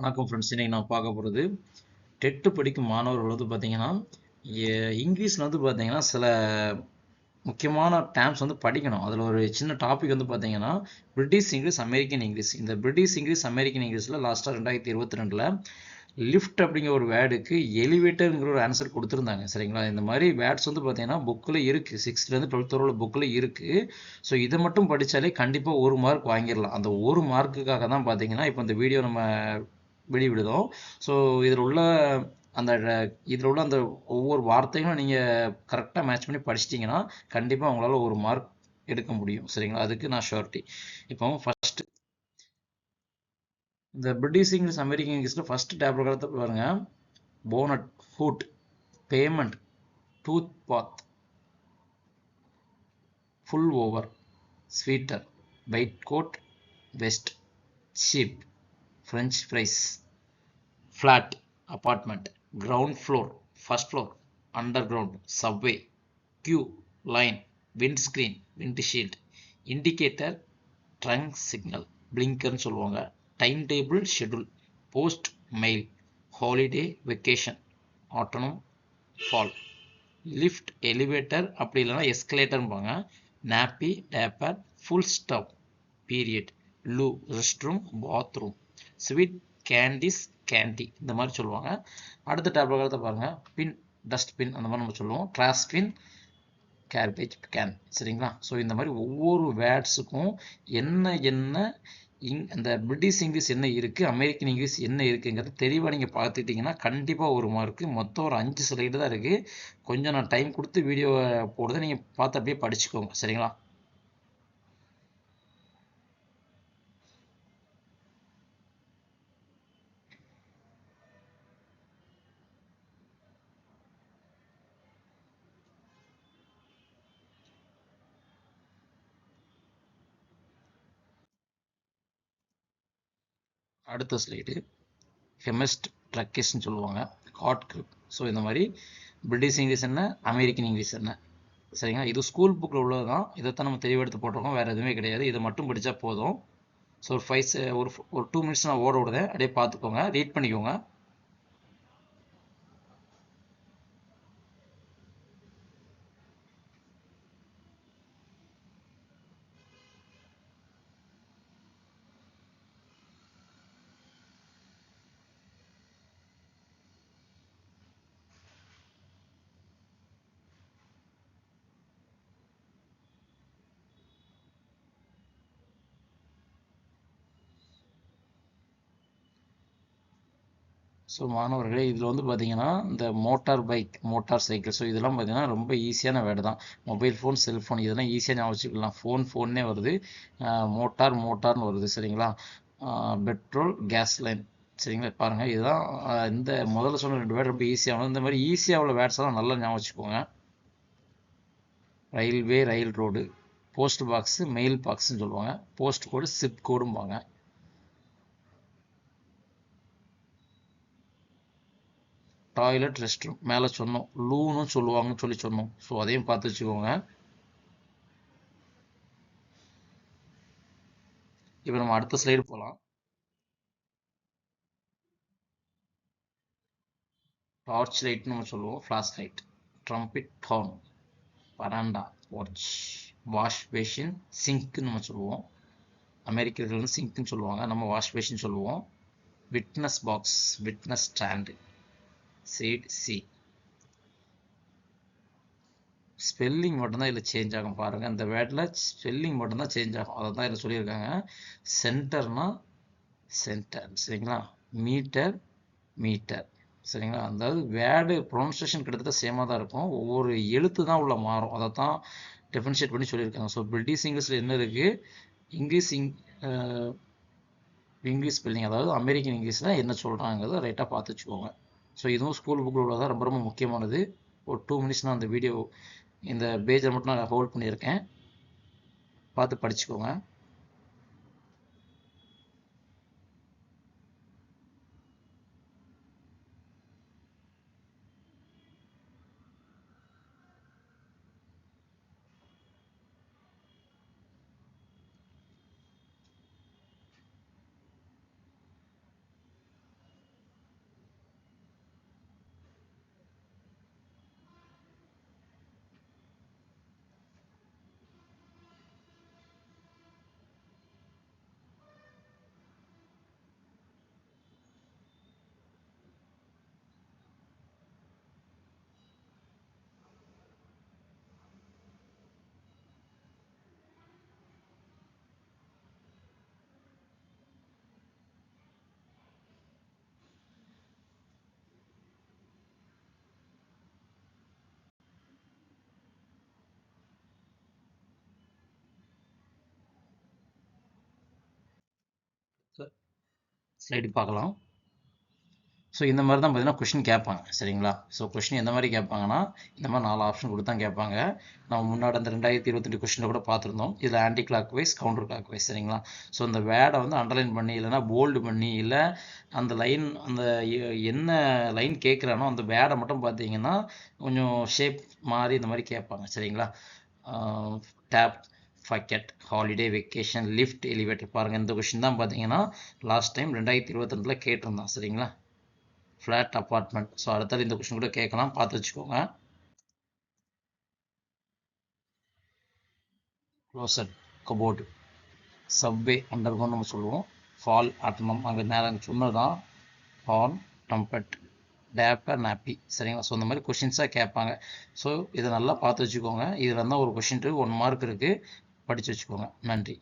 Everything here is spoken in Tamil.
வணக்கம் ஃப்ரெண்ட்ஸ். இன்னைக்கு நான் பார்க்க போகிறது டெட்டு படிக்கும் மாணவர்கள் பார்த்தீங்கன்னா இங்கிலீஷில் பார்த்தீங்கன்னா சில முக்கியமான டேர்ம்ஸ் படிக்கணும். அதில் ஒரு சின்ன டாபிக் பார்த்தீங்கன்னா பிரிட்டிஷ் இங்கிலீஷ், அமெரிக்கன் இங்கிலீஷ். இந்த பிரிட்டிஷ் இங்கிலீஷ், அமெரிக்கன் இங்கிலீஷில் லாஸ்ட்டாக 2022 லிஃப்ட் அப்படிங்கிற ஒரு வேர்டுக்கு எலிவேட்டருங்கிற ஒரு ஆன்சர் கொடுத்துருந்தாங்க. சரிங்களா? இந்த மாதிரி வேர்ட்ஸ் பார்த்தீங்கன்னா புக்கில் இருக்குது. 6th to 12th வரை புக்கில் இருக்குது. ஸோ இதை மட்டும் படித்தாலே கண்டிப்பாக ஒரு மார்க் வாங்கிடலாம். அந்த ஒரு மார்க்குக்காக தான் பார்த்தீங்கன்னா இப்போ இந்த வீடியோ நம்ம வெளிவிடுதோம். ஸோ இதில் உள்ள அந்த அந்த ஒவ்வொரு வார்த்தையும் நீங்கள் கரெக்டாக மேட்ச் பண்ணி படிச்சிட்டிங்கன்னா கண்டிப்பாக உங்களால் ஒரு மார்க் எடுக்க முடியும். சரிங்களா? அதுக்கு நான் ஷூரிட்டி. இப்போ ஃபர்ஸ்ட் இந்த பிரிட்டிஷ் இங்கிலீஷ், அமெரிக்கன் இங்கிலீஷில் ஃபர்ஸ்ட் டேப்லெட் பாருங்க. Bonnet, hood, pavement, tooth bath, pullover, sweater, waistcoat, vest, chips, French fries, flat, apartment, ground floor, first floor, underground, subway, queue, line, windscreen, windshield, indicator, trunk signal, blinker சொல்லுவாங்க, time table, schedule, post, mail, holiday, vacation, autumn, fall, lift, elevator, அப்படி இல்லைனா escalatorம்பாங்க, nappy, dapper, full stop, period, loo, restroom, bathroom, sweet, candies, candy, இந்த மாதிரி சொல்லுவாங்க. அடுத்த டேப்லெட் பாருங்க. பின், டஸ்ட்பின், அந்த மாதிரி நம்ம சொல்லுவோம். Trash bin, garbage can. சரிங்களா? ஸோ இந்த மாதிரி ஒவ்வொரு வேர்ட்ஸுக்கும் என்ன என்ன அந்த பிரிட்டிஷ் இங்கிலீஷ் என்ன இருக்குது, அமெரிக்கன் இங்கிலீஷ் என்ன இருக்குங்கிறத தெளிவாக நீங்கள் பார்த்துக்கிட்டிங்கன்னா கண்டிப்பாக ஒரு மார்க்கு. மொத்தம் ஒரு 5 ஸ்லைடு தான் இருக்குது. கொஞ்சம் நான் டைம் கொடுத்து வீடியோவை போடுறதை நீங்கள் பார்த்து அப்படியே படிச்சுக்கோங்க. சரிங்களா? அடுத்த ஸ்லைடு ஹெமிஸ்ட், ட்ரக்கிஸ்ன்னு சொல்லுவாங்க. Hot grip. ஸோ இந்த மாதிரி பிரிட்டிஷ் இங்கிலீஷ் என்ன, அமெரிக்கன் இங்கிலீஷ் என்ன. சரிங்களா? இது ஸ்கூல் புக்கில் உள்ளது தான். இதைத்தான் நம்ம தெளிவெடுத்து போட்டிருக்கோம். வேறு எதுவுமே கிடையாது. இதை மட்டும் படித்தா போதும். ஸோ ஒரு 2 மினிட்ஸ் நான் ஓட விடுதேன். அப்படியே பார்த்துக்கோங்க, ரீட் பண்ணிக்கோங்க. ஸோ மாணவர்களே, இதில் பார்த்தீங்கன்னா இந்த motor bike, motor cycle, so இதெல்லாம் பார்த்தீங்கன்னா ரொம்ப ஈஸியான வேர்டு தான். மொபைல் ஃபோன், செல்ஃபோன், இதெல்லாம் ஈஸியாக ஞாபகம் வச்சுக்கலாம். ஃபோன்னே வருது, மோட்டார் மோட்டார்னு வருது. சரிங்களா? Petrol, gas line. சரிங்களா? பாருங்கள், இதுதான் இந்த முதல்ல சொன்ன 2 வேர்டு ரொம்ப ஈஸியாக. இந்த மாதிரி ஈஸியாக உள்ள வேர்ட்ஸ் எல்லாம் நல்லா ஞாபகம் வச்சுக்கோங்க. Railway, rail road, post box, mail பாக்ஸ்ன்னு சொல்லுவாங்க. போஸ்ட் கோடு, சிப் கோடும்பாங்க. டாய்லெட், ரெஸ்ட் ரூம் மேலே சொன்னோம். லூன்னு சொல்லுவாங்கன்னு சொல்லி சொன்னோம். ஸோ அதையும் பார்த்து வச்சுக்கோங்க. இப்போ நம்ம அடுத்த ஸ்லைடு போகலாம். டார்ச் லைட்னு நம்ம சொல்லுவோம். ஃப்ளாஷ் லைட், ட்ரம்பிட், ஹார்ன், பராண்டா, வாட்ச், வாஷ் பேஷின், சிங்க்னு நம்ம சொல்லுவோம். அமெரிக்கர்கள் வந்து சிங்க்னு சொல்லுவாங்க, நம்ம வாஷ் பேஷின் சொல்லுவோம். Witness box, witness stand, seat, சி. ஸ்பெல்லிங் மட்டும்தான் இதில் சேஞ்ச் ஆகும். பாருங்கள், இந்த வேர்டில் ஸ்பெல்லிங் மட்டும்தான் சேஞ்ச் ஆகும். அதை தான் இதில் சொல்லியிருக்காங்க. சென்டர்னா சென்டர். சரிங்களா? Metre, metre. சரிங்களா? அதாவது வேர்டு ப்ரொனன்சியேஷன் கிட்டத்தட்ட சேமாக தான் இருக்கும். ஒவ்வொரு எழுத்து தான் உள்ள மாறும். அதை தான் டிஃபரன்ஷியேட் பண்ணி சொல்லியிருக்காங்க. ஸோ பிரிட்டிஷ் இங்கிலீஷில் என்ன இருக்குது, இங்கிலீஷ் இங்கிலீஷ் ஸ்பெல்லிங், அதாவது அமெரிக்கன் இங்கிலீஷில் என்ன சொல்கிறாங்கிறத ரைட்டாக பார்த்து வச்சுக்கோங்க. ஸோ இதுவும் ஸ்கூல் புக்கில் உள்ளதான், ரொம்ப ரொம்ப முக்கியமானது. ஒரு 2 மினிட்ஸ் நான் அந்த வீடியோ இந்த பேஜை மட்டும் நான் ஹோல்ட் பண்ணியிருக்கேன், பார்த்து படிச்சுக்கோங்க. ஸ்லைடு பார்க்கலாம். ஸோ இந்த மாதிரி தான் பார்த்தீங்கன்னா கொஷின் கேட்பாங்க சரிங்களா. ஸோ கொஷின் எந்த மாதிரி கேட்பாங்கன்னா இந்த மாதிரி 4 ஆப்ஷன் கொடுத்து தான் கேட்பாங்க. நம்ம முன்னாடி அந்த 2022 கொஷினில் கூட பார்த்துருந்தோம். இதில் anticlockwise counterclockwise சரிங்களா. ஸோ இந்த வேர்டை வந்து அண்டர்லைன் பண்ணி இல்லைனா போல்டு பண்ணி இல்லை அந்த லைன் அந்த என்ன லைன் கேட்குறானோ அந்த வேர்டை மட்டும் பார்த்தீங்கன்னா கொஞ்சம் ஷேப் மாதிரி இந்த மாதிரி கேட்பாங்க சரிங்களா. Tap, bucket, holiday, vacation, lift, elevator. பாருங்கள் இந்த கொஷின் தான் பார்த்தீங்கன்னா லாஸ்ட் டைம் 2022 கேட்டிருந்தான் சரிங்களா. Flat apartment. ஸோ அடுத்தது இந்த கொஷின் கூட கேட்கலாம், பார்த்து வச்சுக்கோங்க. க்ளோசட், கபோர்டு, சப்வே, அண்டர்கிரவுண்ட் நம்ம சொல்லுவோம். ஃபால், ஆட்டமம், அங்கே நேரம் சொன்னதான். ஹார்ன், டம்பட், டேப்பர், நாப்பி சரிங்களா. ஸோ இந்த மாதிரி கொஷின்ஸாக கேட்பாங்க. ஸோ இதை நல்லா பார்த்து வச்சுக்கோங்க. இதில் இருந்தால் ஒரு கொஷின் 1 மார்க் இருக்குது, படித்து வச்சுக்கோங்க. நன்றி.